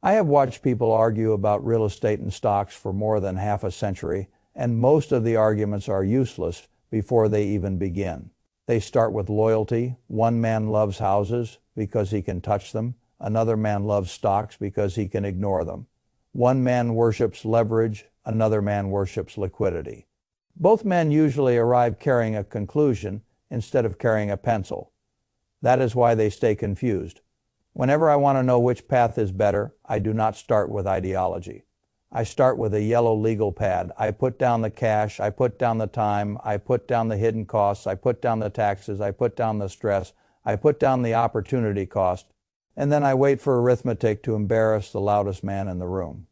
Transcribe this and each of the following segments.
I have watched people argue about real estate and stocks for more than half a century, and most of the arguments are useless before they even begin. They start with loyalty. One man loves houses because he can touch them. Another man loves stocks because he can ignore them. One man worships leverage. Another man worships liquidity. Both men usually arrive carrying a conclusion instead of carrying a pencil. That is why they stay confused. Whenever I want to know which path is better, I do not start with ideology. I start with a yellow legal pad. I put down the cash, I put down the time, I put down the hidden costs, I put down the taxes, I put down the stress, I put down the opportunity cost, and then I wait for arithmetic to embarrass the loudest man in the room.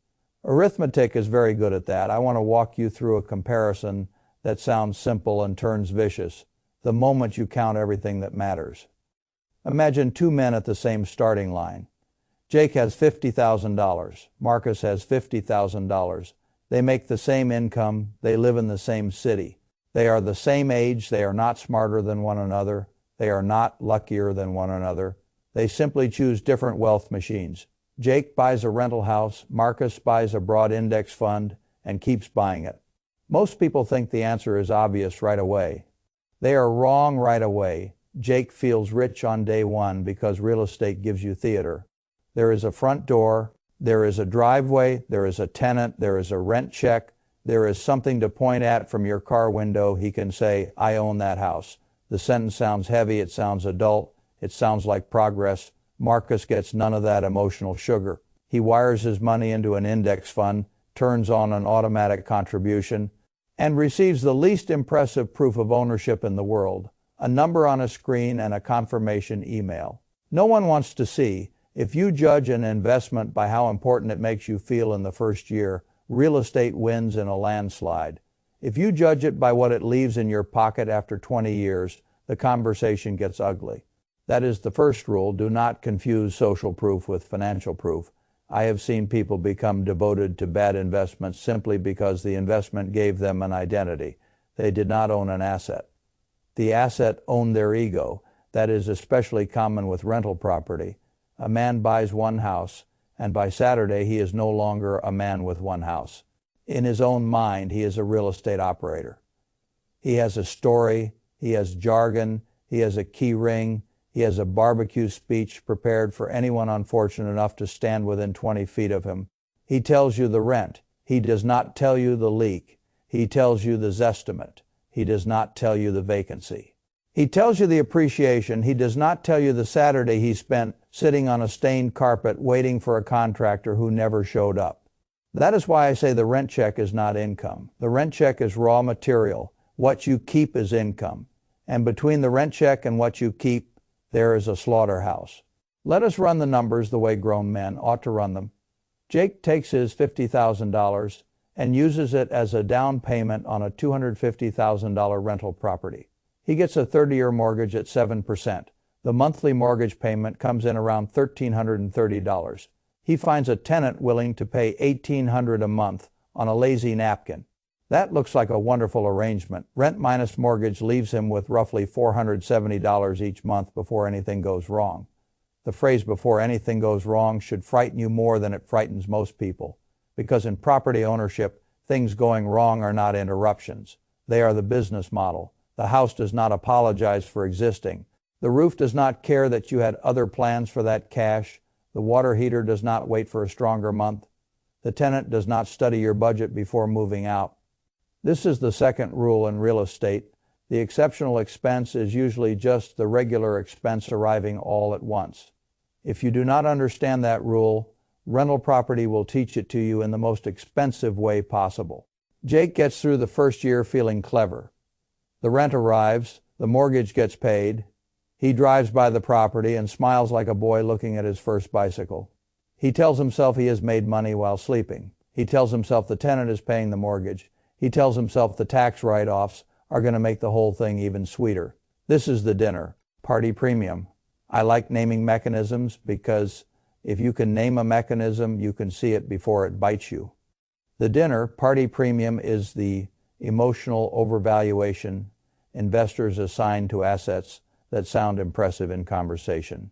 Arithmetic is very good at that. I want to walk you through a comparison that sounds simple and turns vicious the moment you count everything that matters. Imagine two men at the same starting line. Jake has $50,000. Marcus has $50,000. They make the same income. They live in the same city. They are the same age. They are not smarter than one another. They are not luckier than one another. They simply choose different wealth machines. Jake buys a rental house. Marcus buys a broad index fund and keeps buying it. Most people think the answer is obvious right away. They are wrong right away. Jake feels rich on day one because real estate gives you theater. There is a front door, there is a driveway, there is a tenant, there is a rent check, there is something to point at from your car window. He can say, I own that house. The sentence sounds heavy, it sounds adult, it sounds like progress. Marcus gets none of that emotional sugar. He wires his money into an index fund, turns on an automatic contribution, and receives the least impressive proof of ownership in the world. A number on a screen and a confirmation email. No one wants to see. If you judge an investment by how important it makes you feel in the first year, real estate wins in a landslide. If you judge it by what it leaves in your pocket after 20 years, the conversation gets ugly. That is the first rule. Do not confuse social proof with financial proof. I have seen people become devoted to bad investments simply because the investment gave them an identity. They did not own an asset. The asset owned their ego. That is especially common with rental property. A man buys one house, and by Saturday he is no longer a man with one house. In his own mind, he is a real estate operator. He has a story, he has jargon, he has a key ring, he has a barbecue speech prepared for anyone unfortunate enough to stand within 20 feet of him. He tells you the rent. He does not tell you the leak. He tells you the zestimate. He does not tell you the vacancy. He tells you the appreciation. He does not tell you the Saturday he spent sitting on a stained carpet waiting for a contractor who never showed up. That is why I say the rent check is not income. The rent check is raw material. What you keep is income. And between the rent check and what you keep, there is a slaughterhouse. Let us run the numbers the way grown men ought to run them. Jake takes his $50,000 and uses it as a down payment on a $250,000 rental property. He gets a 30-year mortgage at 7%. The monthly mortgage payment comes in around $1,330. He finds a tenant willing to pay $1,800 a month on a lazy napkin. That looks like a wonderful arrangement. Rent minus mortgage leaves him with roughly $470 each month before anything goes wrong. The phrase "before anything goes wrong" should frighten you more than it frightens most people. Because in property ownership, things going wrong are not interruptions. They are the business model. The house does not apologize for existing. The roof does not care that you had other plans for that cash. The water heater does not wait for a stronger month. The tenant does not study your budget before moving out. This is the second rule in real estate. The exceptional expense is usually just the regular expense arriving all at once. If you do not understand that rule, rental property will teach it to you in the most expensive way possible. Jake gets through the first year feeling clever. The rent arrives, the mortgage gets paid. He drives by the property and smiles like a boy looking at his first bicycle. He tells himself he has made money while sleeping. He tells himself the tenant is paying the mortgage. He tells himself the tax write-offs are going to make the whole thing even sweeter. This is the dinner, party premium. I like naming mechanisms because if you can name a mechanism, you can see it before it bites you. The dinner, party premium, is the emotional overvaluation investors assign to assets that sound impressive in conversation.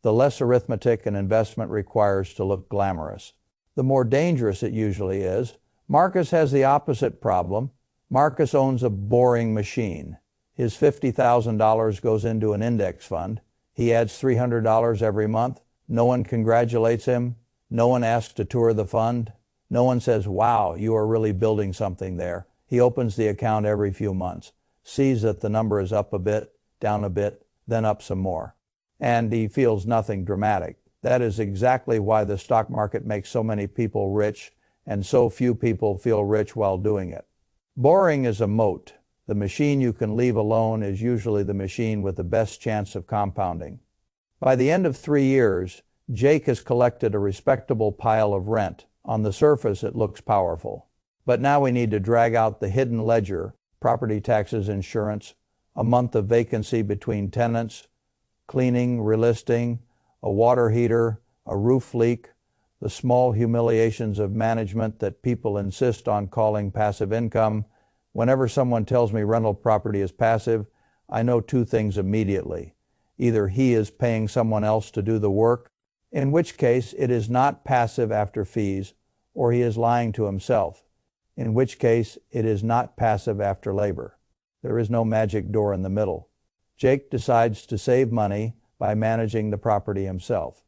the less arithmetic an investment requires to look glamorous. The more dangerous it usually is. Marcus has the opposite problem. Marcus owns a boring machine. His $50,000 goes into an index fund. He adds $300 every month. No one congratulates him. No one asks to tour the fund. No one says, "Wow, you are really building something there." He opens the account every few months, sees that the number is up a bit, down a bit, then up some more. And he feels nothing dramatic. That is exactly why the stock market makes so many people rich and so few people feel rich while doing it. Boring is a moat. The machine you can leave alone is usually the machine with the best chance of compounding. By the end of 3 years, Jake has collected a respectable pile of rent. On the surface, it looks powerful. But now we need to drag out the hidden ledger, property taxes, insurance, a month of vacancy between tenants, cleaning, relisting, a water heater, a roof leak, the small humiliations of management that people insist on calling passive income. Whenever someone tells me rental property is passive, I know two things immediately. Either he is paying someone else to do the work, in which case it is not passive after fees, or he is lying to himself, in which case it is not passive after labor. There is no magic door in the middle. Jake decides to save money by managing the property himself.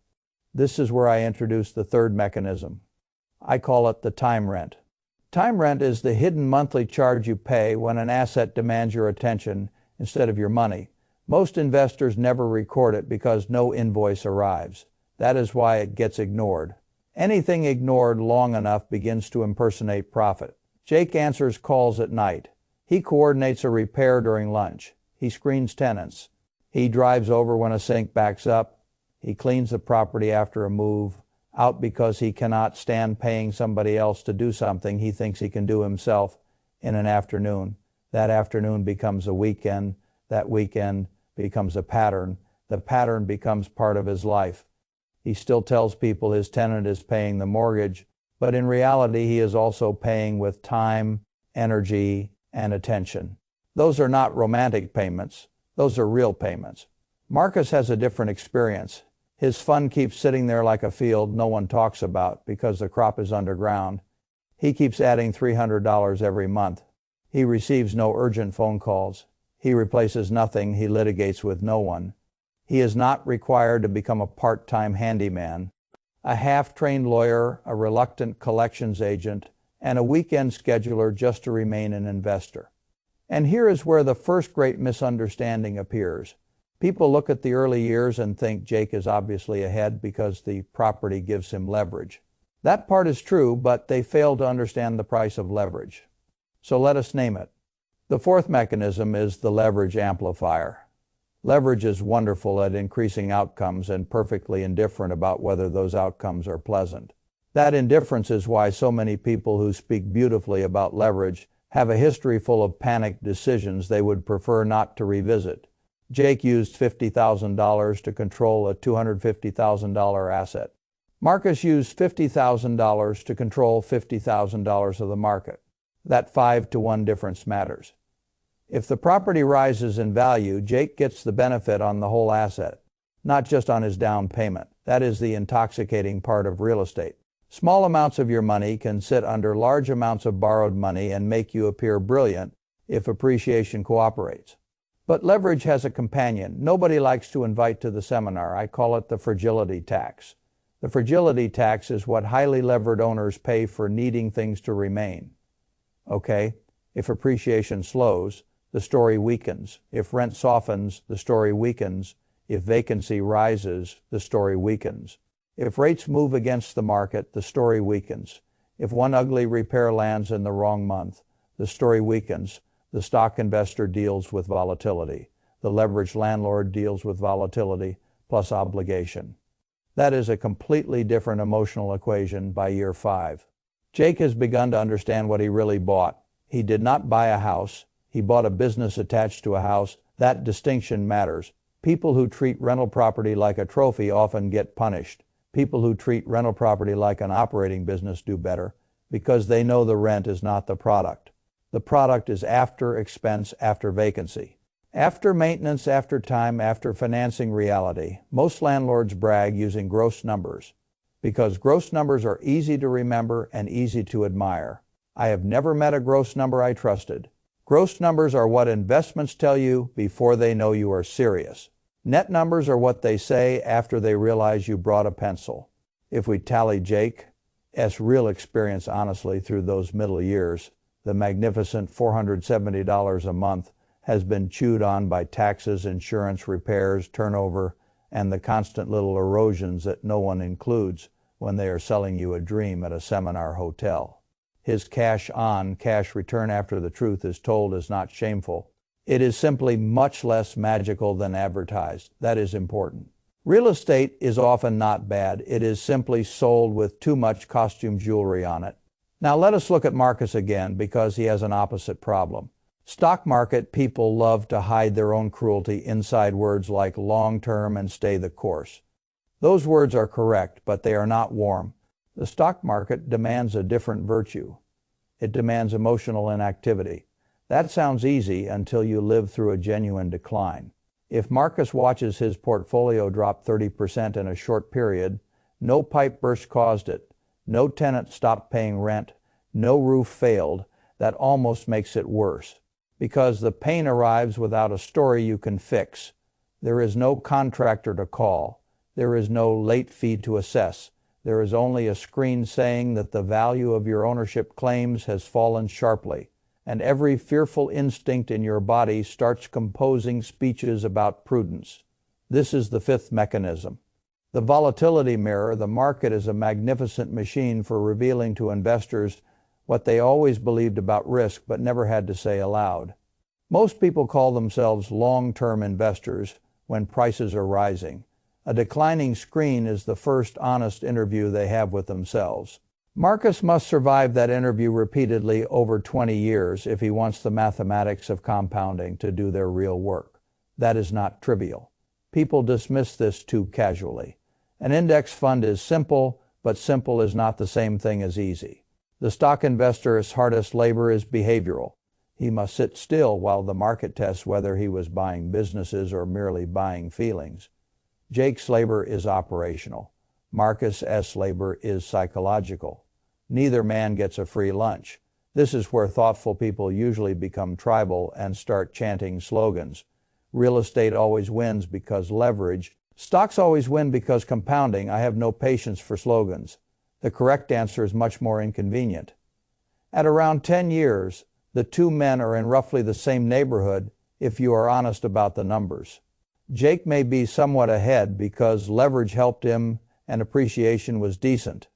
This is where I introduce the third mechanism. I call it the time rent. Time rent is the hidden monthly charge you pay when an asset demands your attention instead of your money. Most investors never record it because no invoice arrives. That is why it gets ignored. Anything ignored long enough begins to impersonate profit. Jake answers calls at night. He coordinates a repair during lunch. He screens tenants. He drives over when a sink backs up. He cleans the property after a move out because he cannot stand paying somebody else to do something he thinks he can do himself in an afternoon. That afternoon becomes a weekend. That weekend becomes a pattern. The pattern becomes part of his life. He still tells people his tenant is paying the mortgage, but in reality he is also paying with time, energy, and attention. Those are not romantic payments. Those are real payments. Marcus has a different experience. His fund keeps sitting there like a field no one talks about because the crop is underground. He keeps adding $300 every month. He receives no urgent phone calls. He replaces nothing. He litigates with no one. He is not required to become a part-time handyman, a half-trained lawyer, a reluctant collections agent, and a weekend scheduler just to remain an investor. And here is where the first great misunderstanding appears. People look at the early years and think Jake is obviously ahead because the property gives him leverage. That part is true, but they fail to understand the price of leverage. So let us name it. The fourth mechanism is the leverage amplifier. Leverage is wonderful at increasing outcomes and perfectly indifferent about whether those outcomes are pleasant. That indifference is why so many people who speak beautifully about leverage have a history full of panicked decisions they would prefer not to revisit. Jake used $50,000 to control a $250,000 asset. Marcus used $50,000 to control $50,000 of the market. That 5-to-1 difference matters. If the property rises in value, Jake gets the benefit on the whole asset, not just on his down payment. That is the intoxicating part of real estate. Small amounts of your money can sit under large amounts of borrowed money and make you appear brilliant if appreciation cooperates. But leverage has a companion. Nobody likes to invite to the seminar. I call it the fragility tax. The fragility tax is what highly levered owners pay for needing things to remain. Okay, if appreciation slows, the story weakens. If rent softens, the story weakens. If vacancy rises, the story weakens. If rates move against the market, the story weakens. If one ugly repair lands in the wrong month, the story weakens. The stock investor deals with volatility. The leveraged landlord deals with volatility plus obligation. That is a completely different emotional equation by year 5. Jake has begun to understand what he really bought. He did not buy a house. He bought a business attached to a house. That distinction matters. People who treat rental property like a trophy often get punished. People who treat rental property like an operating business do better because they know the rent is not the product. The product is after expense, after vacancy. After maintenance, after time, after financing reality, most landlords brag using gross numbers because gross numbers are easy to remember and easy to admire. I have never met a gross number I trusted. Gross numbers are what investments tell you before they know you are serious. Net numbers are what they say after they realize you brought a pencil. If we tally Jake's real experience honestly through those middle years, the magnificent $470 a month has been chewed on by taxes, insurance, repairs, turnover, and the constant little erosions that no one includes when they are selling you a dream at a seminar hotel. His cash on, cash return after the truth is told is not shameful. It is simply much less magical than advertised. That is important. Real estate is often not bad. It is simply sold with too much costume jewelry on it. Now let us look at Marcus again because he has an opposite problem. Stock market people love to hide their own cruelty inside words like long-term and stay the course. Those words are correct, but they are not warm. The stock market demands a different virtue. It demands emotional inactivity. That sounds easy until you live through a genuine decline. If Marcus watches his portfolio drop 30% in a short period, no pipe burst caused it, no tenant stopped paying rent, no roof failed, that almost makes it worse. Because the pain arrives without a story you can fix. There is no contractor to call. There is no late fee to assess. There is only a screen saying that the value of your ownership claims has fallen sharply, and every fearful instinct in your body starts composing speeches about prudence. This is the fifth mechanism. The volatility mirror. The market is a magnificent machine for revealing to investors what they always believed about risk but never had to say aloud. Most people call themselves long-term investors when prices are rising. A declining screen is the first honest interview they have with themselves. Marcus must survive that interview repeatedly over 20 years if he wants the mathematics of compounding to do their real work. That is not trivial. People dismiss this too casually. An index fund is simple, but simple is not the same thing as easy. The stock investor's hardest labor is behavioral. He must sit still while the market tests whether he was buying businesses or merely buying feelings. Jake's labor is operational. Marcus's labor is psychological. Neither man gets a free lunch. This is where thoughtful people usually become tribal and start chanting slogans. Real estate always wins because leverage. Stocks always win because compounding. I have no patience for slogans. The correct answer is much more inconvenient. At around 10 years, the two men are in roughly the same neighborhood if you are honest about the numbers. Jake may be somewhat ahead because leverage helped him and appreciation was decent.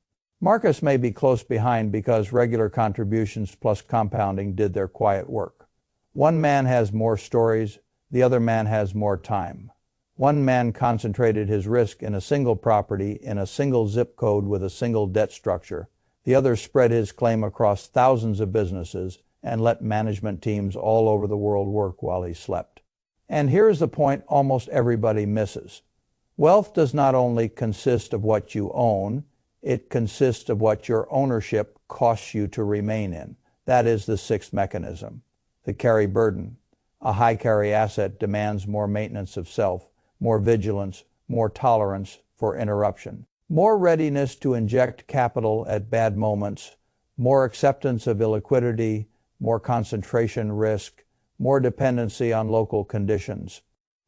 Marcus may be close behind because regular contributions plus compounding did their quiet work. One man has more stories, the other man has more time. One man concentrated his risk in a single property, in a single zip code with a single debt structure. The other spread his claim across thousands of businesses and let management teams all over the world work while he slept. And here's the point almost everybody misses. Wealth does not only consist of what you own, it consists of what your ownership costs you to remain in. That is the sixth mechanism, the carry burden. A high carry asset demands more maintenance of self, more vigilance, more tolerance for interruption, more readiness to inject capital at bad moments, more acceptance of illiquidity, more concentration risk, more dependency on local conditions.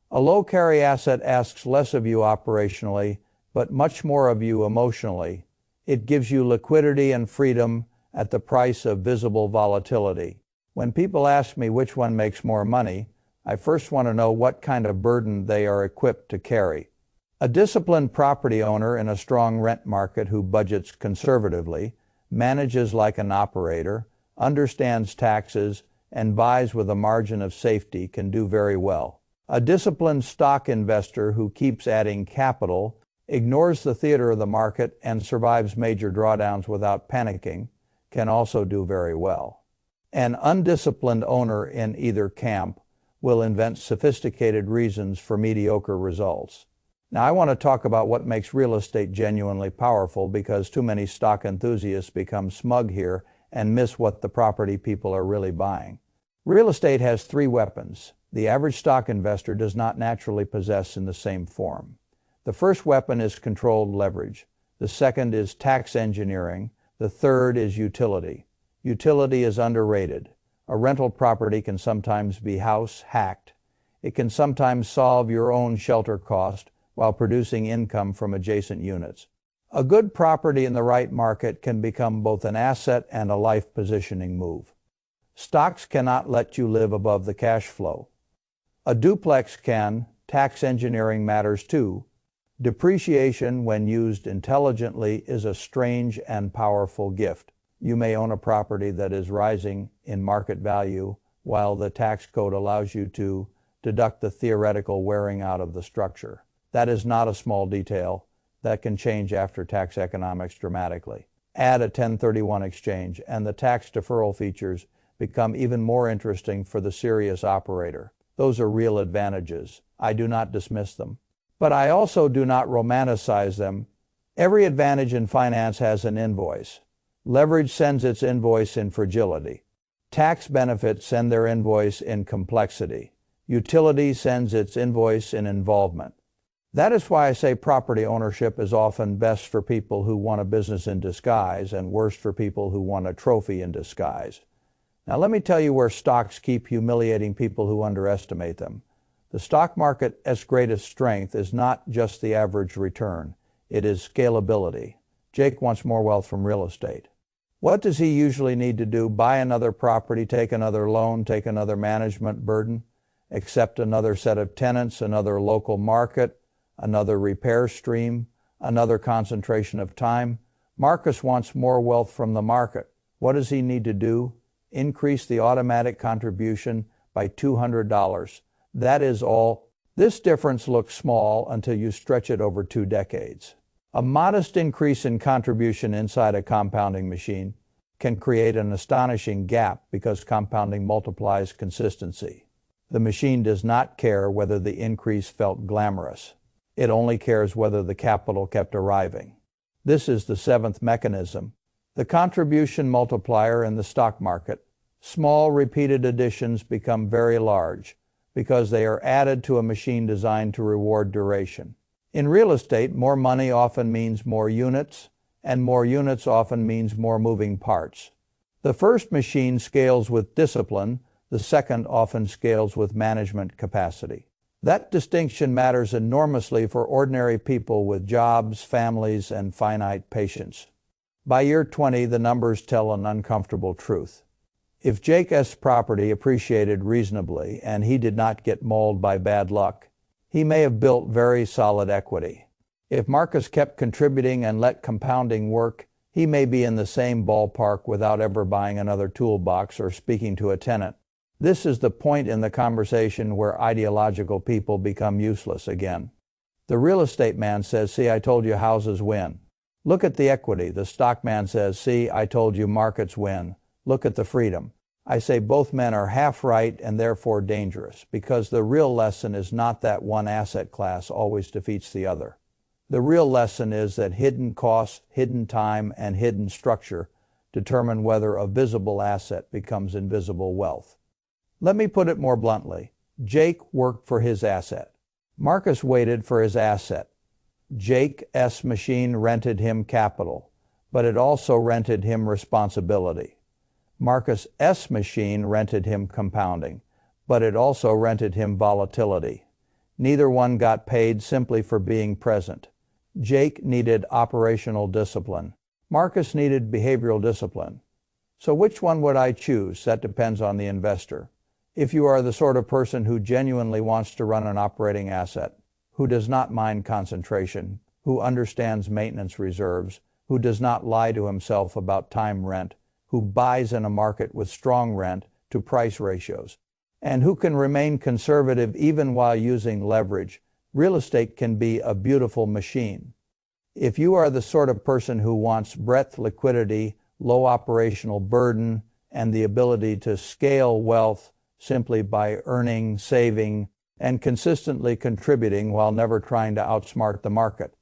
A low carry asset asks less of you operationally, but much more of you emotionally. It gives you liquidity and freedom at the price of visible volatility. When people ask me which one makes more money, I first want to know what kind of burden they are equipped to carry. A disciplined property owner in a strong rent market who budgets conservatively, manages like an operator, understands taxes, and buys with a margin of safety can do very well. A disciplined stock investor who keeps adding capital, ignores the theater of the market, and survives major drawdowns without panicking can also do very well. An undisciplined owner in either camp will invent sophisticated reasons for mediocre results. Now, I want to talk about what makes real estate genuinely powerful because too many stock enthusiasts become smug here and miss what the property people are really buying. Real estate has three weapons. the average stock investor does not naturally possess in the same form. The first weapon is controlled leverage. The second is tax engineering. The third is utility. Utility is underrated. A rental property can sometimes be house hacked. It can sometimes solve your own shelter cost while producing income from adjacent units. A good property in the right market can become both an asset and a life positioning move. Stocks cannot let you live above the cash flow. A duplex can. Tax engineering matters too. Depreciation, when used intelligently, is a strange and powerful gift. You may own a property that is rising in market value while the tax code allows you to deduct the theoretical wearing out of the structure. That is not a small detail that can change after-tax economics dramatically. Add a 1031 exchange, and the tax deferral features become even more interesting for the serious operator. Those are real advantages. I do not dismiss them. But I also do not romanticize them. Every advantage in finance has an invoice. Leverage sends its invoice in fragility. Tax benefits send their invoice in complexity. Utility sends its invoice in involvement. That is why I say property ownership is often best for people who want a business in disguise and worst for people who want a trophy in disguise. Now let me tell you where stocks keep humiliating people who underestimate them. The stock market's greatest strength is not just the average return. It is scalability. Jake wants more wealth from real estate. What does he usually need to do? Buy another property, take another loan, take another management burden, accept another set of tenants, another local market, another repair stream, another concentration of time. Marcus wants more wealth from the market. What does he need to do? Increase the automatic contribution by $200. That is all. This difference looks small until you stretch it over 2 decades. A modest increase in contribution inside a compounding machine can create an astonishing gap because compounding multiplies consistency. The machine does not care whether the increase felt glamorous. It only cares whether the capital kept arriving. This is the 7th mechanism, the contribution multiplier in the stock market. Small repeated additions become very large because they are added to a machine designed to reward duration. In real estate, more money often means more units, and more units often means more moving parts. The first machine scales with discipline, the second often scales with management capacity. That distinction matters enormously for ordinary people with jobs, families, and finite patience. By year 20, the numbers tell an uncomfortable truth. If Jake's property appreciated reasonably and he did not get mauled by bad luck, he may have built very solid equity. If Marcus kept contributing and let compounding work, he may be in the same ballpark without ever buying another toolbox or speaking to a tenant. This is the point in the conversation where ideological people become useless again. The real estate man says, "See, I told you houses win." Look at the equity. The stock man says, "See, I told you markets win." Look at the freedom. I say both men are half right and therefore dangerous, because the real lesson is not that one asset class always defeats the other. The real lesson is that hidden costs, hidden time, and hidden structure determine whether a visible asset becomes invisible wealth. Let me put it more bluntly. Jake worked for his asset. Marcus waited for his asset. Jake's machine rented him capital, but it also rented him responsibility. Marcus's machine rented him compounding, but it also rented him volatility. Neither one got paid simply for being present. Jake needed operational discipline. Marcus needed behavioral discipline. So which one would I choose? That depends on the investor. If you are the sort of person who genuinely wants to run an operating asset, who does not mind concentration, who understands maintenance reserves, who does not lie to himself about time rent, who buys in a market with strong rent to price ratios, and who can remain conservative even while using leverage, real estate can be a beautiful machine. If you are the sort of person who wants breadth, liquidity, low operational burden, and the ability to scale wealth simply by earning, saving, and consistently contributing while never trying to outsmart the market.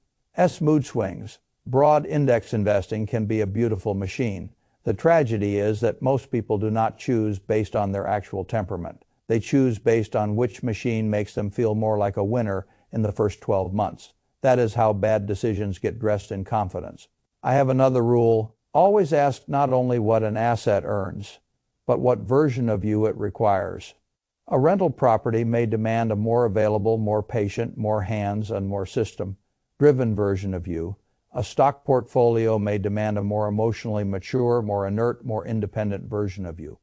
Mood swings. Broad index investing can be a beautiful machine. The tragedy is that most people do not choose based on their actual temperament. They They choose based on which machine makes them feel more like a winner in the first 12 months. That is how bad decisions get dressed in confidence. I have another rule. Always ask not only what an asset earns, but what version of you it requires. A rental property may demand a more available, more patient, more hands, and more system-driven version of you. A stock portfolio may demand a more emotionally mature, more inert, more independent version of you.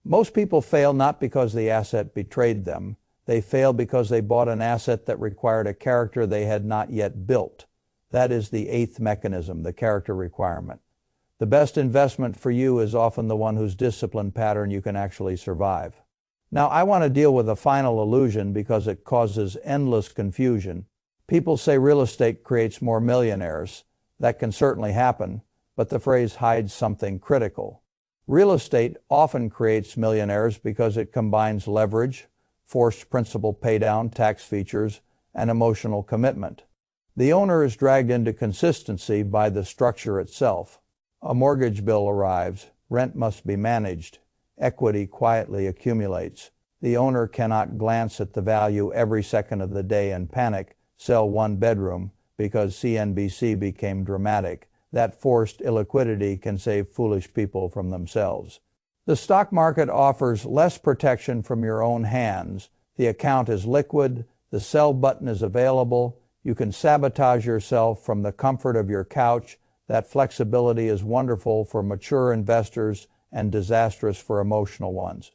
Most people fail not because the asset betrayed them. They fail because they bought an asset that required a character they had not yet built. That is the eighth mechanism, the character requirement. The best investment for you is often the one whose discipline pattern you can actually survive. Now, I want to deal with a final illusion because it causes endless confusion. People say real estate creates more millionaires. That can certainly happen, but the phrase hides something critical. Real estate often creates millionaires because it combines leverage, forced principal paydown, tax features, and emotional commitment. The owner is dragged into consistency by the structure itself. A mortgage bill arrives, rent must be managed, equity quietly accumulates. The owner cannot glance at the value every second of the day and panic, sell one bedroom, because CNBC became dramatic. That forced illiquidity can save foolish people from themselves. The stock market offers less protection from your own hands. The account is liquid, the sell button is available, you can sabotage yourself from the comfort of your couch. That flexibility is wonderful for mature investors and disastrous for emotional ones.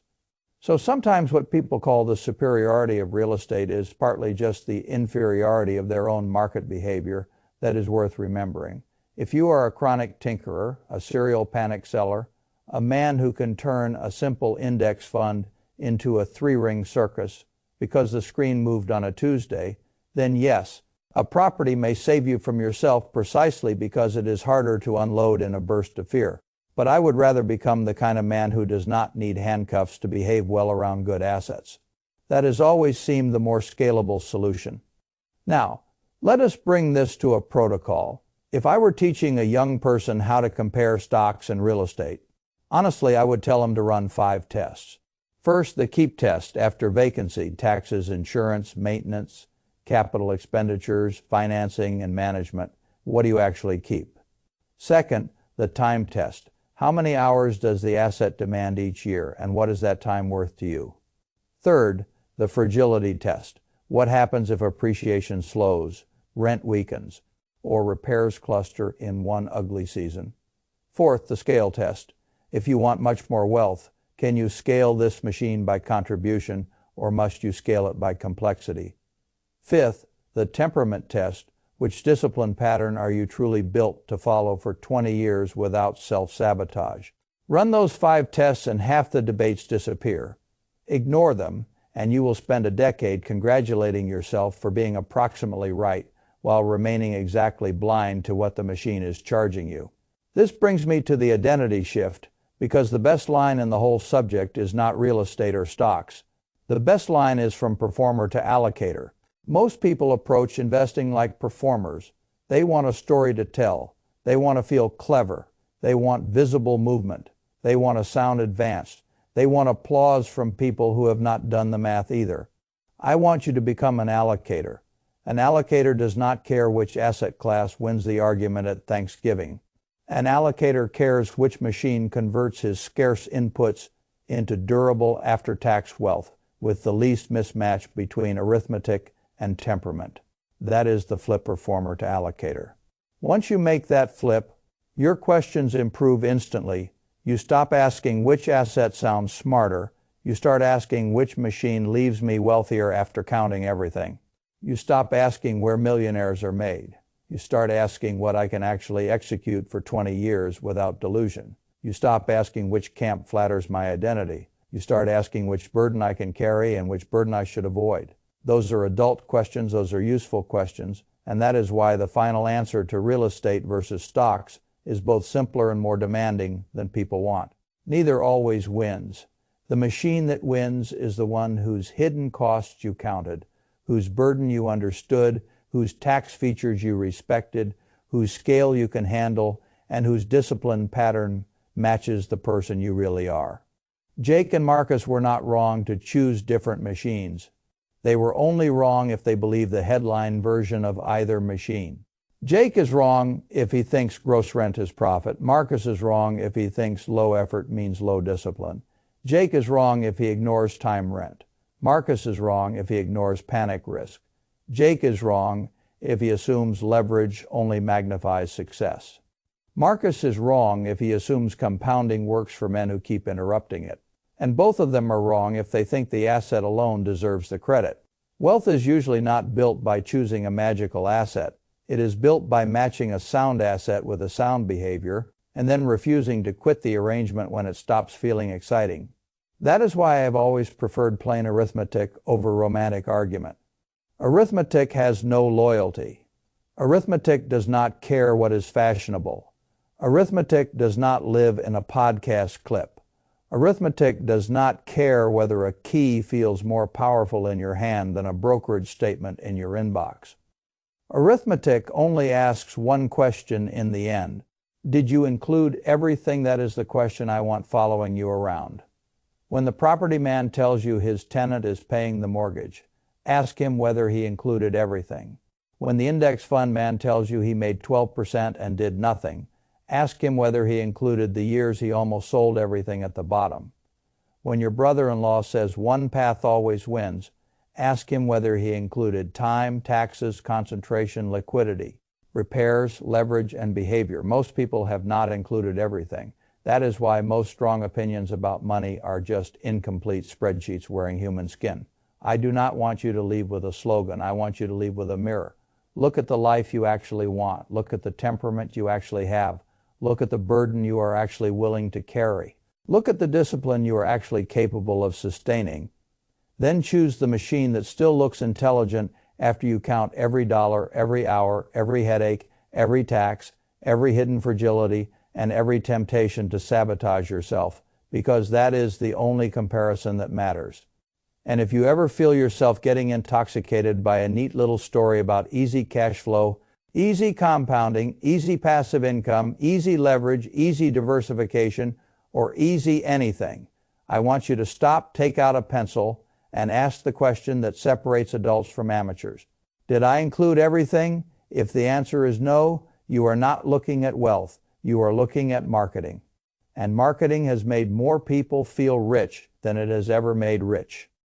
So sometimes what people call the superiority of real estate is partly just the inferiority of their own market behavior that is worth remembering. If you are a chronic tinkerer, a serial panic seller, a man who can turn a simple index fund into a three-ring circus because the screen moved on a Tuesday, then yes, a property may save you from yourself precisely because it is harder to unload in a burst of fear. But I would rather become the kind of man who does not need handcuffs to behave well around good assets. That has always seemed the more scalable solution. Now, let us bring this to a protocol. If I were teaching a young person how to compare stocks and real estate, honestly, I would tell them to run 5 tests. First, the keep test after vacancy, taxes, insurance, maintenance, capital expenditures, financing, and management. What do you actually keep? Second, the time test. How many hours does the asset demand each year, and what is that time worth to you? Third, the fragility test. What happens if appreciation slows, rent weakens, or repairs cluster in one ugly season? Fourth, the scale test. If you want much more wealth, can you scale this machine by contribution, or must you scale it by complexity? Fifth, the temperament test. Which discipline pattern are you truly built to follow for 20 years without self-sabotage? Run those 5 tests and half the debates disappear. Ignore them, and you will spend a decade congratulating yourself for being approximately right while remaining exactly blind to what the machine is charging you. This brings me to the identity shift, because the best line in the whole subject is not real estate or stocks. The best line is from performer to allocator. Most people approach investing like performers. They want a story to tell. They want to feel clever. They want visible movement. They want to sound advanced. They want applause from people who have not done the math either. I want you to become an allocator. An allocator does not care which asset class wins the argument at Thanksgiving. An allocator cares which machine converts his scarce inputs into durable after-tax wealth with the least mismatch between arithmetic and temperament. That is the flip performer to allocator. Once you make that flip, your questions improve instantly. You stop asking which asset sounds smarter. You start asking which machine leaves me wealthier after counting everything. You stop asking where millionaires are made. You start asking what I can actually execute for 20 years without delusion. You stop asking which camp flatters my identity. You start asking which burden I can carry and which burden I should avoid. Those are adult questions, those are useful questions, and that is why the final answer to real estate versus stocks is both simpler and more demanding than people want. Neither always wins. The machine that wins is the one whose hidden costs you counted, whose burden you understood, whose tax features you respected, whose scale you can handle, and whose discipline pattern matches the person you really are. Jake and Marcus were not wrong to choose different machines. They were only wrong if they believed the headline version of either machine. Jake is wrong if he thinks gross rent is profit. Marcus is wrong if he thinks low effort means low discipline. Jake is wrong if he ignores time rent. Marcus is wrong if he ignores panic risk. Jake is wrong if he assumes leverage only magnifies success. Marcus is wrong if he assumes compounding works for men who keep interrupting it. And both of them are wrong if they think the asset alone deserves the credit. Wealth is usually not built by choosing a magical asset. It is built by matching a sound asset with a sound behavior and then refusing to quit the arrangement when it stops feeling exciting. That is why I have always preferred plain arithmetic over romantic argument. Arithmetic has no loyalty. Arithmetic does not care what is fashionable. Arithmetic does not live in a podcast clip. Arithmetic does not care whether a key feels more powerful in your hand than a brokerage statement in your inbox. Arithmetic only asks one question in the end. Did you include everything? That is the question I want following you around. When the property man tells you his tenant is paying the mortgage, ask him whether he included everything. When the index fund man tells you he made 12% and did nothing, ask him whether he included the years he almost sold everything at the bottom. When your brother-in-law says one path always wins, ask him whether he included time, taxes, concentration, liquidity, repairs, leverage, and behavior. Most people have not included everything. That is why most strong opinions about money are just incomplete spreadsheets wearing human skin. I do not want you to leave with a slogan. I want you to leave with a mirror. Look at the life you actually want. Look at the temperament you actually have. Look at the burden you are actually willing to carry. Look at the discipline you are actually capable of sustaining. Then choose the machine that still looks intelligent after you count every dollar, every hour, every headache, every tax, every hidden fragility, and every temptation to sabotage yourself, because that is the only comparison that matters. And if you ever feel yourself getting intoxicated by a neat little story about easy cash flow, easy compounding, easy passive income, easy leverage, easy diversification, or easy anything, I want you to stop, take out a pencil, and ask the question that separates adults from amateurs. Did I include everything? If the answer is no, you are not looking at wealth. You are looking at marketing. And marketing has made more people feel rich than it has ever made rich.